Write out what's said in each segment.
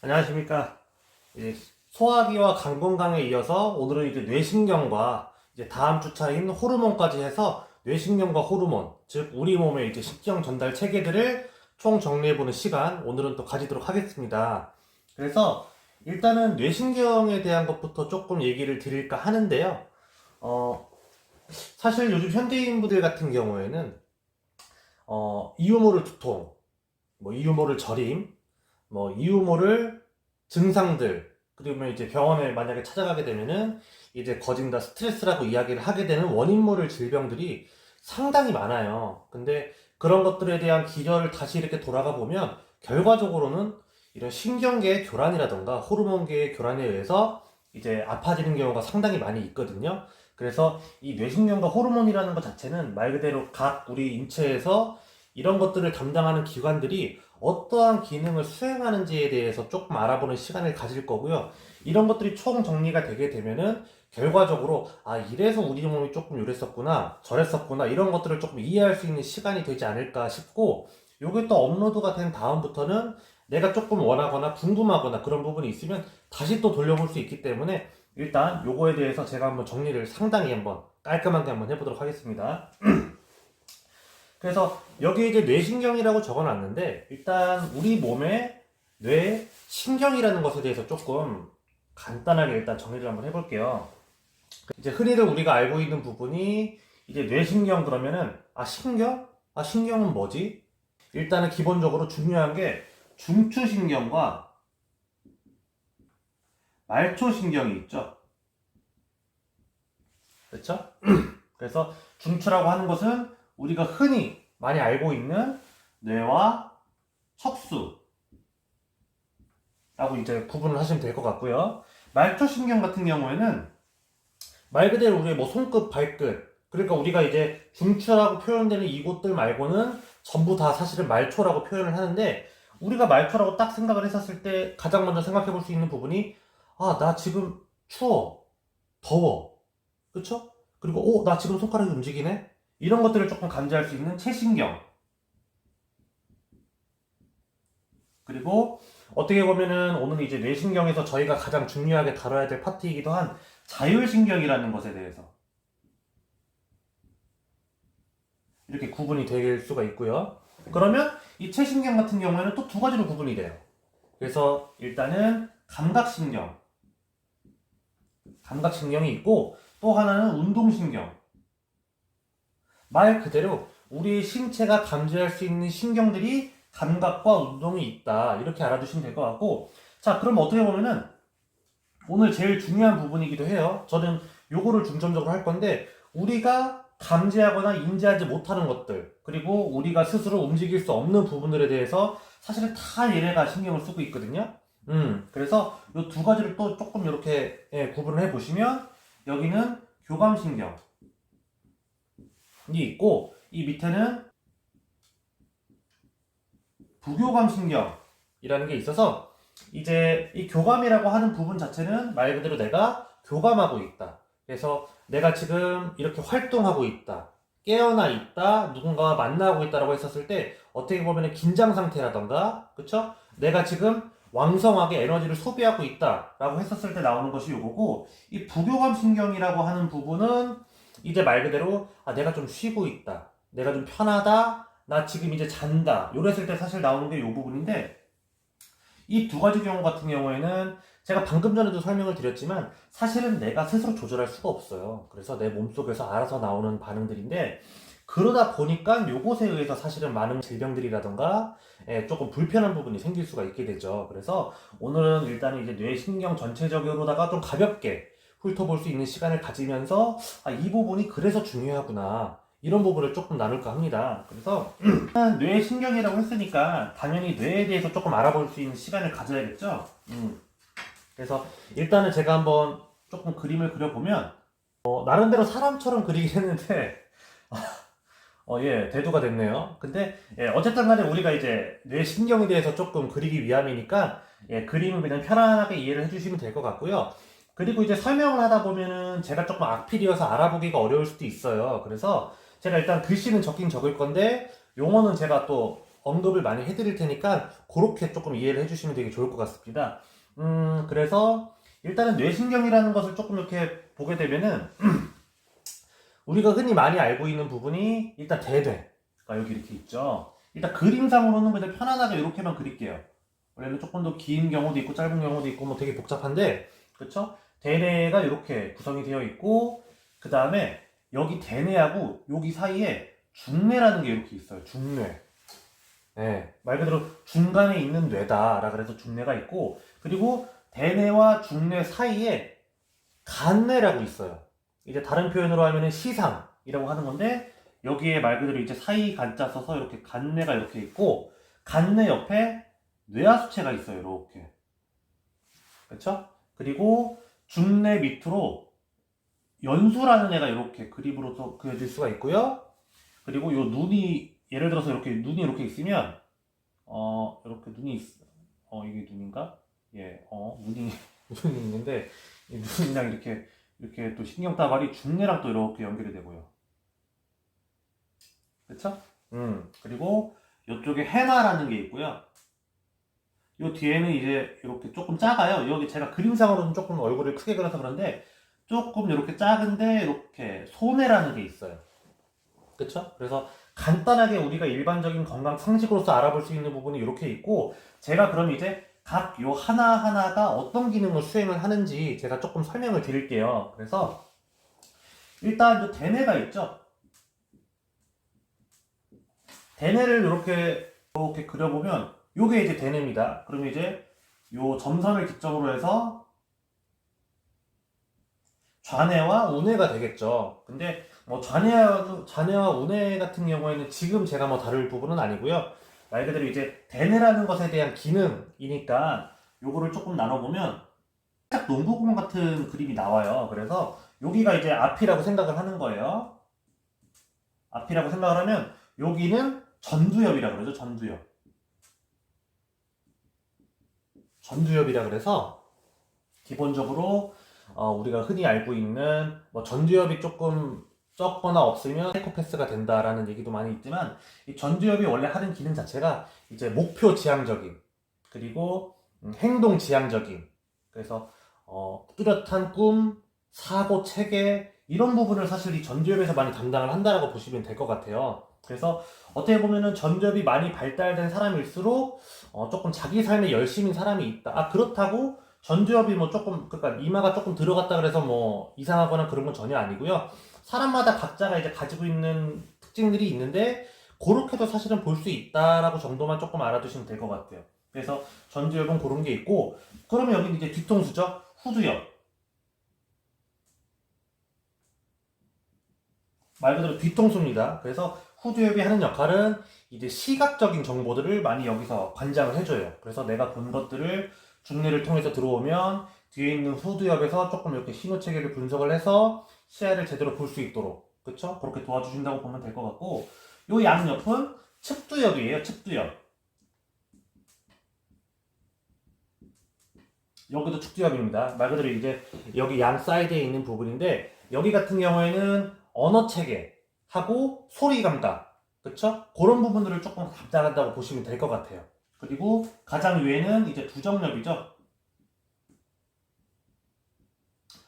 안녕하십니까. 이제 소화기와 간 건강에 이어서 오늘은 이제 뇌신경과 이제 다음 주차인 호르몬까지 해서 뇌신경과 호르몬, 즉 우리 몸의 이제 신경 전달 체계들을 총 정리해보는 시간 오늘은 또 가지도록 하겠습니다. 그래서 일단은 뇌신경에 대한 것부터 조금 얘기를 드릴까 하는데요. 사실 요즘 현대인분들 같은 경우에는 이유 모를 두통, 이유 모를 저림, 이유 모를 증상들, 그리고 이제 병원에 만약에 찾아가게 되면은 이제 거진 다 스트레스라고 이야기를 하게 되는 원인 모를 질병들이 상당히 많아요. 근데 그런 것들에 대한 기저를 다시 이렇게 돌아가 보면 결과적으로는 이런 신경계의 교란이라던가 호르몬계의 교란에 의해서 이제 아파지는 경우가 상당히 많이 있거든요. 그래서 이 뇌신경과 호르몬이라는 것 자체는 말 그대로 각 우리 인체에서 이런 것들을 담당하는 기관들이 어떠한 기능을 수행하는지에 대해서 조금 알아보는 시간을 가질 거고요. 이런 것들이 총 정리가 되게 되면은 결과적으로 이래서 우리 몸이 조금 이랬었구나 저랬었구나 이런 것들을 조금 이해할 수 있는 시간이 되지 않을까 싶고, 요게 또 업로드가 된 다음부터는 내가 조금 원하거나 궁금하거나 그런 부분이 있으면 다시 또 돌려볼 수 있기 때문에 일단 요거에 대해서 제가 한번 정리를 상당히 한번 깔끔하게 한번 해보도록 하겠습니다. 그래서 여기에 이제 뇌신경이라고 적어놨는데, 일단 우리 몸의 뇌신경이라는 것에 대해서 조금 간단하게 일단 정리를 한번 해볼게요. 이제 흔히들 우리가 알고 있는 부분이 이제 뇌신경 그러면은 신경? 신경은 뭐지? 일단은 기본적으로 중요한 게 중추신경과 말초신경이 있죠. 그렇죠? 그래서 중추라고 하는 것은 우리가 흔히 많이 알고 있는 뇌와 척수라고 이제 구분을 하시면 될 것 같고요. 말초신경 같은 경우에는 말 그대로 우리의 손끝, 발끝, 그러니까 우리가 이제 중추라고 표현되는 이곳들 말고는 전부 다 사실은 말초라고 표현을 하는데, 우리가 말초라고 딱 생각을 했었을 때 가장 먼저 생각해 볼 수 있는 부분이 나 지금 추워, 더워, 그쵸? 그리고 나 지금 손가락이 움직이네? 이런 것들을 조금 감지할 수 있는 체신경, 그리고 어떻게 보면은 오늘 이제 뇌신경에서 저희가 가장 중요하게 다뤄야 될 파트이기도 한 자율신경이라는 것에 대해서 이렇게 구분이 될 수가 있고요. 그러면 이 체신경 같은 경우에는 또 두 가지로 구분이 돼요. 그래서 일단은 감각신경이 있고, 또 하나는 운동신경. 말 그대로 우리 신체가 감지할 수 있는 신경들이 감각과 운동이 있다, 이렇게 알아두시면 될 것 같고, 자, 그럼 어떻게 보면은 오늘 제일 중요한 부분이기도 해요. 저는 요거를 중점적으로 할 건데, 우리가 감지하거나 인지하지 못하는 것들, 그리고 우리가 스스로 움직일 수 없는 부분들에 대해서 사실은 다 얘네가 신경을 쓰고 있거든요. 그래서 요 두 가지를 또 조금 이렇게 구분을 해 보시면, 여기는 교감신경이 있고, 이 밑에는 부교감신경이라는 게 있어서, 이제 이 교감이라고 하는 부분 자체는 말 그대로 내가 교감하고 있다. 그래서 내가 지금 이렇게 활동하고 있다, 깨어나 있다, 누군가와 만나고 있다라고 했었을 때 어떻게 보면 긴장 상태라던가, 그쵸? 내가 지금 왕성하게 에너지를 소비하고 있다라고 했었을 때 나오는 것이 요거고, 이 부교감 신경이라고 하는 부분은 이제 말 그대로 내가 좀 쉬고 있다, 내가 좀 편하다, 나 지금 이제 잔다, 요랬을 때 사실 나오는 게 요 부분인데, 이 두 가지 경우 같은 경우에는 제가 방금 전에도 설명을 드렸지만 사실은 내가 스스로 조절할 수가 없어요. 그래서 내 몸속에서 알아서 나오는 반응들인데, 그러다 보니까 요것에 의해서 사실은 많은 질병들이라던가 조금 불편한 부분이 생길 수가 있게 되죠. 그래서 오늘은 일단은 이제 뇌신경 전체적으로다가 좀 가볍게 훑어볼 수 있는 시간을 가지면서 이 부분이 그래서 중요하구나, 이런 부분을 조금 나눌까 합니다. 그래서 뇌신경이라고 했으니까 당연히 뇌에 대해서 조금 알아볼 수 있는 시간을 가져야겠죠. 그래서 일단은 제가 한번 조금 그림을 그려보면, 나름대로 사람처럼 그리긴 했는데 대두가 됐네요. 근데 어쨌든 간에 우리가 이제 뇌신경에 대해서 조금 그리기 위함이니까 그림을 그냥 편안하게 이해를 해주시면 될 것 같고요. 그리고 이제 설명을 하다 보면은 제가 조금 악필이어서 알아보기가 어려울 수도 있어요. 그래서 제가 일단 글씨는 적긴 적을 건데 용어는 제가 또 언급을 많이 해드릴 테니까 그렇게 조금 이해를 해주시면 되게 좋을 것 같습니다. 그래서 일단은 뇌신경이라는 것을 조금 이렇게 보게 되면은 우리가 흔히 많이 알고 있는 부분이 일단 대뇌가 여기 이렇게 있죠. 일단 그림상으로는 그냥 편안하게 이렇게만 그릴게요. 원래는 조금 더 긴 경우도 있고 짧은 경우도 있고 뭐 되게 복잡한데, 그쵸? 대뇌가 이렇게 구성이 되어 있고, 그 다음에 여기 대뇌하고 여기 사이에 중뇌라는 게 이렇게 있어요. 중뇌. 네, 말 그대로 중간에 있는 뇌다라 그래서 중뇌가 있고, 그리고 대뇌와 중뇌 사이에 간뇌라고 있어요. 이제 다른 표현으로 하면은 시상이라고 하는 건데, 여기에 말 그대로 이제 사이 간자 써서 이렇게 간뇌가 이렇게 있고, 간뇌 옆에 뇌하수체가 있어요. 이렇게. 그렇죠? 그리고 중뇌 밑으로 연수라는 애가 이렇게 그림으로 그려질 수가 있고요. 그리고 요 눈이, 예를 들어서 이렇게 눈이 이렇게 있으면 이렇게 눈이 이게 눈인가? 예, 눈이 눈이 있는데 이 눈이랑 이렇게 또 신경다발이 중뇌랑 또 이렇게 연결이 되고요. 그쵸? 그리고 이쪽에 해마라는 게 있고요. 요 뒤에는 이제 이렇게 조금 작아요. 여기 제가 그림상으로는 조금 얼굴을 크게 그려서 그런데 조금 이렇게 작은데 이렇게 소뇌라는 게 있어요. 그쵸? 그래서 간단하게 우리가 일반적인 건강 상식으로서 알아볼 수 있는 부분이 이렇게 있고, 제가 그럼 이제 각 요 하나하나가 어떤 기능을 수행을 하는지 제가 조금 설명을 드릴게요. 그래서 일단 요 대뇌가 있죠? 대뇌를 이렇게 그려보면 요게 이제 대뇌입니다. 그러면 이제 요 점선을 기점으로 해서 좌뇌와 우뇌가 되겠죠. 근데 뭐 좌뇌와 우뇌 같은 경우에는 지금 제가 뭐 다룰 부분은 아니고요. 말 그대로 이제 대뇌라는 것에 대한 기능이니까 요거를 조금 나눠보면 살짝 농구공 같은 그림이 나와요. 그래서 여기가 이제 앞이라고 생각을 하는 거예요. 앞이라고 생각을 하면 여기는 전두엽이라고 그러죠. 전두엽이라 그래서 기본적으로 우리가 흔히 알고 있는 뭐 전두엽이 조금 적거나 없으면 사이코패스가 된다라는 얘기도 많이 있지만, 이 전두엽이 원래 하는 기능 자체가 이제 목표 지향적인, 그리고 행동 지향적인, 그래서 뚜렷한 꿈, 사고 체계 이런 부분을 사실 이 전두엽에서 많이 담당을 한다라고 보시면 될 것 같아요. 그래서 어떻게 보면은 전두엽이 많이 발달된 사람일수록 조금 자기 삶에 열심인 사람이 있다. 그렇다고 전두엽이 뭐 조금, 그러니까 이마가 조금 들어갔다 그래서 뭐 이상하거나 그런 건 전혀 아니고요. 사람마다 각자가 이제 가지고 있는 특징들이 있는데 그렇게도 사실은 볼 수 있다라고 정도만 조금 알아두시면 될 것 같아요. 그래서 전두엽은 그런 게 있고, 그러면 여기는 이제 뒤통수죠. 후두엽. 말 그대로 뒤통수입니다. 그래서 후두엽이 하는 역할은 이제 시각적인 정보들을 많이 여기서 관장을 해줘요. 그래서 내가 본 것들을 중뇌를 통해서 들어오면 뒤에 있는 후두엽에서 조금 이렇게 신호 체계를 분석을 해서 시야를 제대로 볼 수 있도록, 그쵸? 그렇게 도와주신다고 보면 될 것 같고, 요 양옆은 측두엽이에요. 측두엽. 여기도 측두엽입니다. 말 그대로 이제 여기 양 사이드에 있는 부분인데, 여기 같은 경우에는 언어 체계하고 소리 감각, 그쵸? 그런 부분들을 조금 담당한다고 보시면 될 것 같아요. 그리고 가장 위에는 이제 두정엽이죠.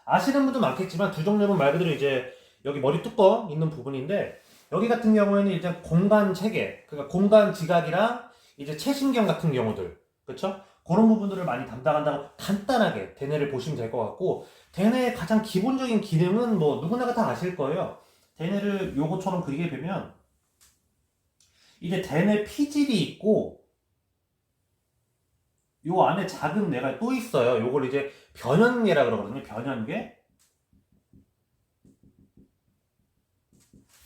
아시는 분도 많겠지만 두정엽은 말 그대로 이제 여기 머리 뚜껑 있는 부분인데, 여기 같은 경우에는 이제 공간 체계, 그러니까 공간 지각이랑 이제 체신경 같은 경우들, 그쵸? 그런 부분들을 많이 담당한다고 간단하게 대뇌를 보시면 될 것 같고, 대뇌의 가장 기본적인 기능은 뭐 누구나가 다 아실 거예요. 대뇌를 요거처럼 그리게 되면 이제 대뇌 피질이 있고 요 안에 작은 뇌가 또 있어요. 요걸 이제 변연계라 그러거든요.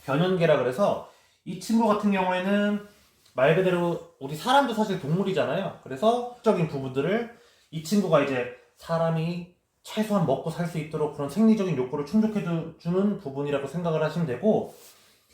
변연계라 그래서 이 친구 같은 경우에는 말 그대로 우리 사람도 사실 동물이잖아요. 그래서 적인 부분들을 이 친구가 이제 사람이 최소한 먹고 살 수 있도록 그런 생리적인 욕구를 충족해 주는 부분이라고 생각을 하시면 되고,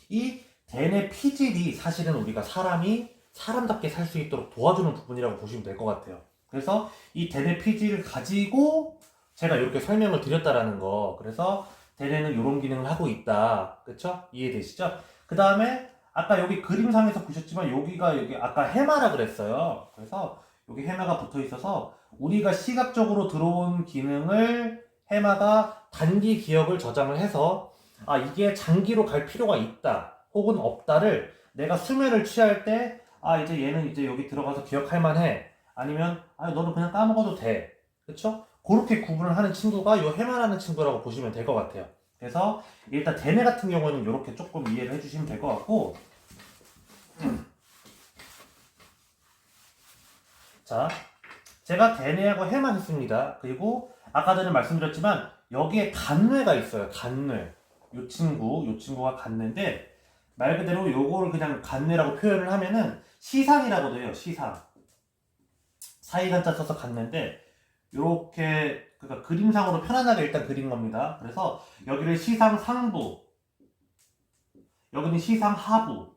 이 대뇌 피질이 사실은 우리가 사람이 사람답게 살 수 있도록 도와주는 부분이라고 보시면 될 것 같아요. 그래서 이 대뇌 피질을 가지고 제가 이렇게 설명을 드렸다라는 거. 그래서 대뇌는 이런 기능을 하고 있다. 그쵸? 이해되시죠? 그 다음에 아까 여기 그림상에서 보셨지만 여기 아까 해마라 그랬어요. 그래서 여기 해마가 붙어 있어서 우리가 시각적으로 들어온 기능을 해마가 단기 기억을 저장을 해서 이게 장기로 갈 필요가 있다 혹은 없다를 내가 수면을 취할 때 이제 얘는 이제 여기 들어가서 기억할 만해 아니면 너는 그냥 까먹어도 돼. 그쵸? 그렇게 구분을 하는 친구가 요 해마라는 친구라고 보시면 될 것 같아요. 그래서 일단 대뇌 같은 경우는 이렇게 조금 이해를 해주시면 될 것 같고 자, 제가 대뇌하고 해만 했습니다. 그리고 아까 전에 말씀드렸지만 여기에 간뇌가 있어요. 간뇌. 요 친구가 간뇌인데 말 그대로 요거를 그냥 간뇌라고 표현을 하면은 시상이라고도 해요. 시상. 사이간자 써서 간뇌인데 요렇게 그러니까 그림상으로 편안하게 일단 그린 겁니다. 그래서 여기를 시상 상부, 여기는 시상 하부.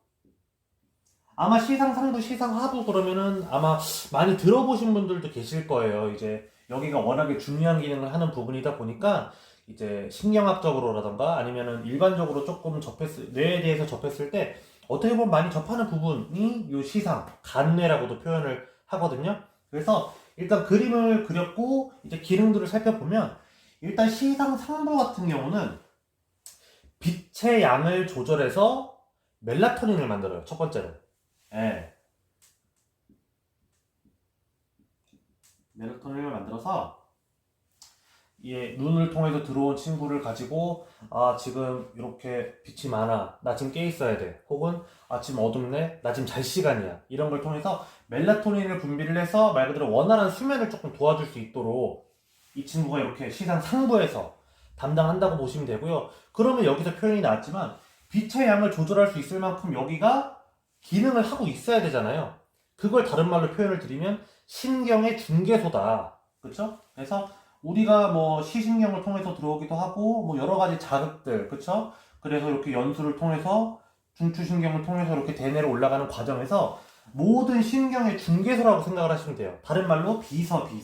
아마 시상 상부, 시상 하부 그러면은 아마 많이 들어보신 분들도 계실 거예요. 이제 여기가 워낙에 중요한 기능을 하는 부분이다 보니까 이제 신경학적으로라던가 아니면은 일반적으로 조금 뇌에 대해서 접했을 때 어떻게 보면 많이 접하는 부분이 요 시상, 간뇌라고도 표현을 하거든요. 그래서 일단 그림을 그렸고 이제 기능들을 살펴보면 일단 시상 상부 같은 경우는 빛의 양을 조절해서 멜라토닌을 만들어요. 첫 번째는. 예. 멜라토닌을 만들어서 눈을 통해서 들어온 친구를 가지고 지금 이렇게 빛이 많아 나 지금 깨 있어야 돼 혹은 지금 어둡네 나 지금 잘 시간이야 이런 걸 통해서 멜라토닌을 분비를 해서 말 그대로 원활한 수면을 조금 도와줄 수 있도록 이 친구가 이렇게 시상 상부에서 담당한다고 보시면 되고요. 그러면 여기서 표현이 나왔지만 빛의 양을 조절할 수 있을 만큼 여기가 기능을 하고 있어야 되잖아요. 그걸 다른 말로 표현을 드리면 신경의 중개소다. 그쵸? 그래서 우리가 뭐 시신경을 통해서 들어오기도 하고 뭐 여러 가지 자극들, 그쵸? 그래서 이렇게 연수를 통해서 중추신경을 통해서 이렇게 대뇌로 올라가는 과정에서 모든 신경의 중개소라고 생각을 하시면 돼요. 다른 말로 비서인데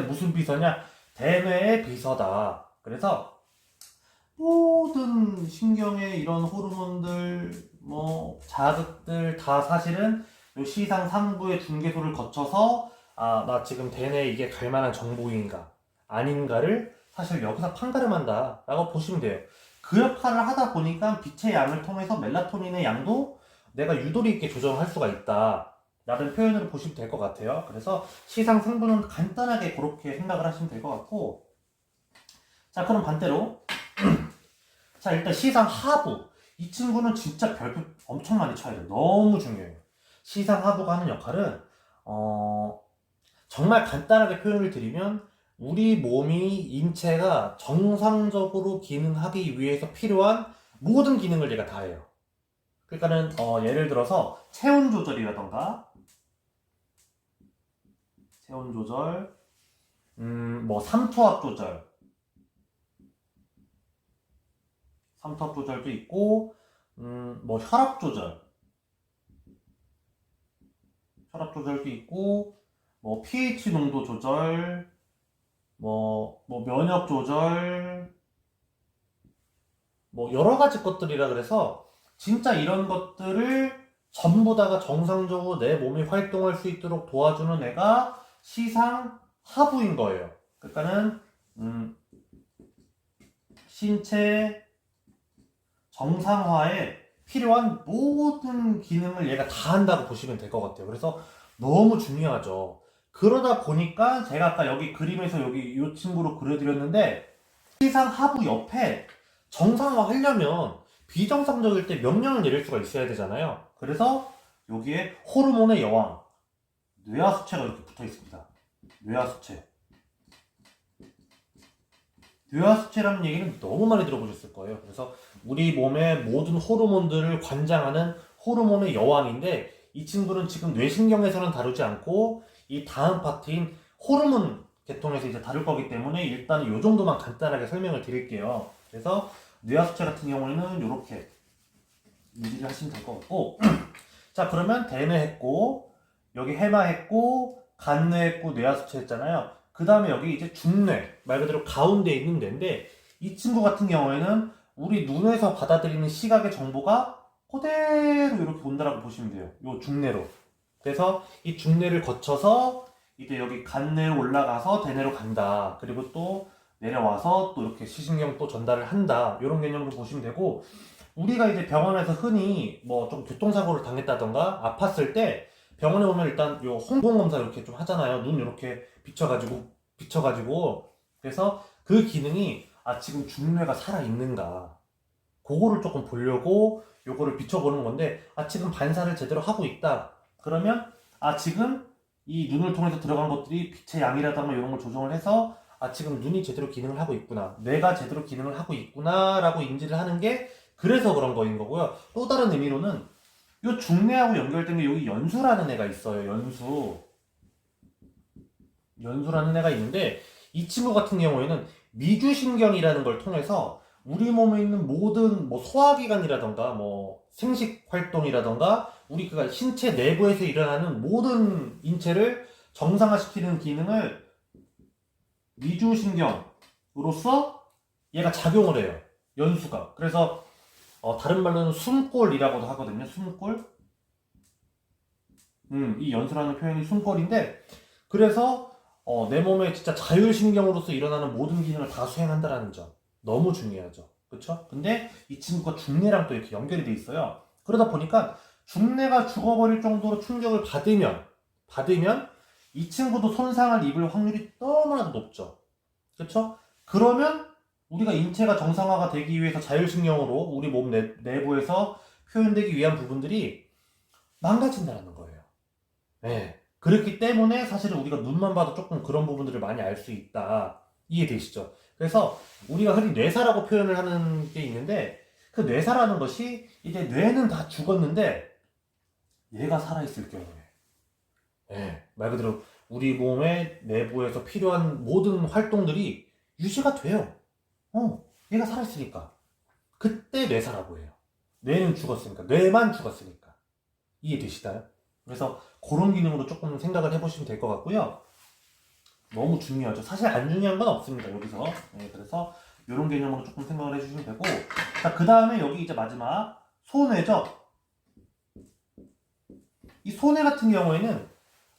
무슨 비서냐? 대뇌의 비서다. 그래서 모든 신경의 이런 호르몬들, 뭐 자극들 다 사실은 요 시상 상부의 중개소를 거쳐서 나 지금 대뇌에 이게 갈 만한 정보인가 아닌가를 사실 여기서 판가름한다 라고 보시면 돼요. 그 역할을 하다 보니까 빛의 양을 통해서 멜라토닌의 양도 내가 유도리 있게 조정할 수가 있다 라는 표현으로 보시면 될 것 같아요. 그래서 시상 상부는 간단하게 그렇게 생각을 하시면 될 것 같고, 자 그럼 반대로 자 일단 시상 하부, 이 친구는 진짜 별표 엄청 많이 쳐야 돼요. 너무 중요해요. 시상 하부가 하는 역할은 정말 간단하게 표현을 드리면 우리 몸이 인체가 정상적으로 기능하기 위해서 필요한 모든 기능을 얘가 다 해요. 그러니까는 예를 들어서 체온 조절이라던가 체온 조절, 뭐 삼투압 조절도 있고, 뭐 혈압 조절도 있고, 뭐 pH 농도 조절, 뭐 면역 조절, 뭐 여러 가지 것들이라 그래서 진짜 이런 것들을 전부 다가 정상적으로 내 몸이 활동할 수 있도록 도와주는 애가 시상 하부인 거예요. 그러니까는 신체 정상화에 필요한 모든 기능을 얘가 다 한다고 보시면 될 것 같아요. 그래서 너무 중요하죠. 그러다 보니까 제가 아까 여기 그림에서 여기 이 친구로 그려드렸는데 시상 하부 옆에 정상화 하려면 비정상적일 때 명령을 내릴 수가 있어야 되잖아요. 그래서 여기에 호르몬의 여왕 뇌하수체가 이렇게 붙어 있습니다. 뇌하수체라는 얘기는 너무 많이 들어보셨을 거예요. 그래서 우리 몸의 모든 호르몬들을 관장하는 호르몬의 여왕인데 이 친구는 지금 뇌신경에서는 다루지 않고 이 다음 파트인 호르몬 계통에서 이제 다룰 거기 때문에 일단 이 정도만 간단하게 설명을 드릴게요. 그래서 뇌하수체 같은 경우에는 이렇게 인지를 하시면 될 것 같고 자 그러면 대뇌 했고 여기 해마 했고 간뇌 했고 뇌하수체 했잖아요. 그 다음에 여기 이제 중뇌 말 그대로 가운데 있는 뇌인데 이 친구 같은 경우에는 우리 눈에서 받아들이는 시각의 정보가 그대로 이렇게 온다라고 보시면 돼요. 요 중뇌로. 그래서 이 중뇌를 거쳐서 이제 여기 간뇌로 올라가서 대뇌로 간다. 그리고 또 내려와서 또 이렇게 시신경 또 전달을 한다. 이런 개념으로 보시면 되고, 우리가 이제 병원에서 흔히 뭐 좀 교통사고를 당했다던가 아팠을 때 병원에 오면 일단 요 홍보검사 이렇게 좀 하잖아요. 눈 이렇게 비춰가지고. 그래서 그 기능이 지금 중뇌가 살아있는가. 그거를 조금 보려고 요거를 비춰보는 건데, 지금 반사를 제대로 하고 있다. 그러면, 지금 이 눈을 통해서 들어간 것들이 빛의 양이라던가 이런 걸 조정을 해서, 지금 눈이 제대로 기능을 하고 있구나. 뇌가 제대로 기능을 하고 있구나. 라고 인지를 하는 게, 그래서 그런 거인 거고요. 또 다른 의미로는, 요 중뇌하고 연결된 게 여기 연수라는 애가 있어요. 연수라는 애가 있는데, 이 친구 같은 경우에는 미주신경이라는 걸 통해서 우리 몸에 있는 모든 뭐 소화기관이라던가 뭐 생식 활동이라던가 우리 그 신체 내부에서 일어나는 모든 인체를 정상화시키는 기능을 미주신경으로서 얘가 작용을 해요. 연수가. 그래서 다른 말로는 숨골이라고도 하거든요. 숨골. 이 연수라는 표현이 숨골인데, 그래서 내 몸에 진짜 자율신경으로서 일어나는 모든 기능을 다 수행한다라는 점. 너무 중요하죠. 그쵸? 근데 이 친구가 중뇌랑 또 이렇게 연결이 돼 있어요. 그러다 보니까 중뇌가 죽어버릴 정도로 충격을 받으면 이 친구도 손상을 입을 확률이 너무나도 높죠. 그쵸? 그러면 우리가 인체가 정상화가 되기 위해서 자율신경으로 우리 몸 내부에서 표현되기 위한 부분들이 망가진다는 거예요. 네. 그렇기 때문에 사실은 우리가 눈만 봐도 조금 그런 부분들을 많이 알 수 있다. 이해되시죠? 그래서 우리가 흔히 뇌사라고 표현을 하는 게 있는데, 그 뇌사라는 것이 이제 뇌는 다 죽었는데 얘가 살아있을 경우에, 말 그대로 우리 몸의 내부에서 필요한 모든 활동들이 유지가 돼요. 얘가 살아있으니까. 그때 뇌사라고 해요. 뇌는 죽었으니까. 뇌만 죽었으니까. 이해되시나요? 그래서 그런 기능으로 조금 생각을 해보시면 될 것 같고요. 너무 중요하죠. 사실 안 중요한 건 없습니다, 여기서. 그래서 이런 개념으로 조금 생각을 해주시면 되고, 자, 그 다음에 여기 이제 마지막 소뇌죠. 이 소뇌 같은 경우에는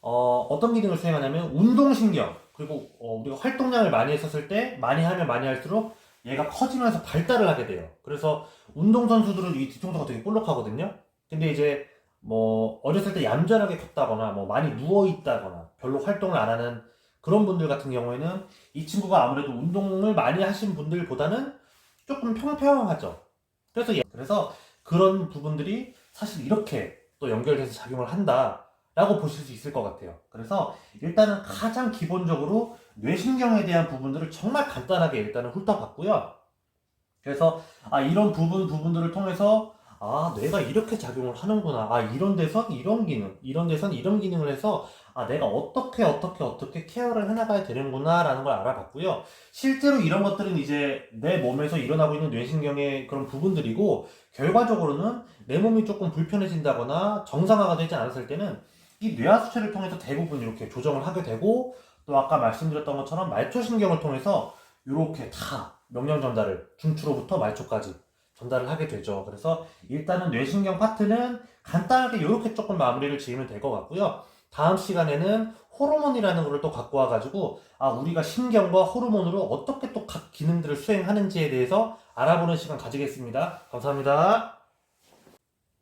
어떤 기능을 수행하냐면 운동신경, 그리고 우리가 활동량을 많이 했었을 때 많이 하면 많이 할수록 얘가 커지면서 발달을 하게 돼요. 그래서 운동선수들은 이 뒤통수가 되게 볼록하거든요. 근데 이제 뭐 어렸을 때 얌전하게 컸다거나 뭐 많이 누워있다거나 별로 활동을 안 하는 그런 분들 같은 경우에는 이 친구가 아무래도 운동을 많이 하신 분들보다는 조금 평평하죠. 그래서 그런 부분들이 사실 이렇게 또 연결돼서 작용을 한다라고 보실 수 있을 것 같아요. 그래서 일단은 가장 기본적으로 뇌신경에 대한 부분들을 정말 간단하게 일단은 훑어봤고요. 그래서 이런 부분들을 통해서 뇌가 이렇게 작용을 하는구나. 이런 데선 이런 기능, 이런 데선 이런 기능을 해서 내가 어떻게 케어를 해나가야 되는구나 라는 걸 알아봤고요. 실제로 이런 것들은 이제 내 몸에서 일어나고 있는 뇌신경의 그런 부분들이고, 결과적으로는 내 몸이 조금 불편해진다거나 정상화가 되지 않았을 때는 이 뇌하수체를 통해서 대부분 이렇게 조정을 하게 되고, 또 아까 말씀드렸던 것처럼 말초신경을 통해서 이렇게 다 명령 전달을 중추로부터 말초까지 전달을 하게 되죠. 그래서 일단은 뇌신경 파트는 간단하게 이렇게 조금 마무리를 지으면 될 것 같고요. 다음 시간에는 호르몬이라는 거를 또 갖고 와가지고 우리가 신경과 호르몬으로 어떻게 또 각 기능들을 수행하는지에 대해서 알아보는 시간 가지겠습니다. 감사합니다.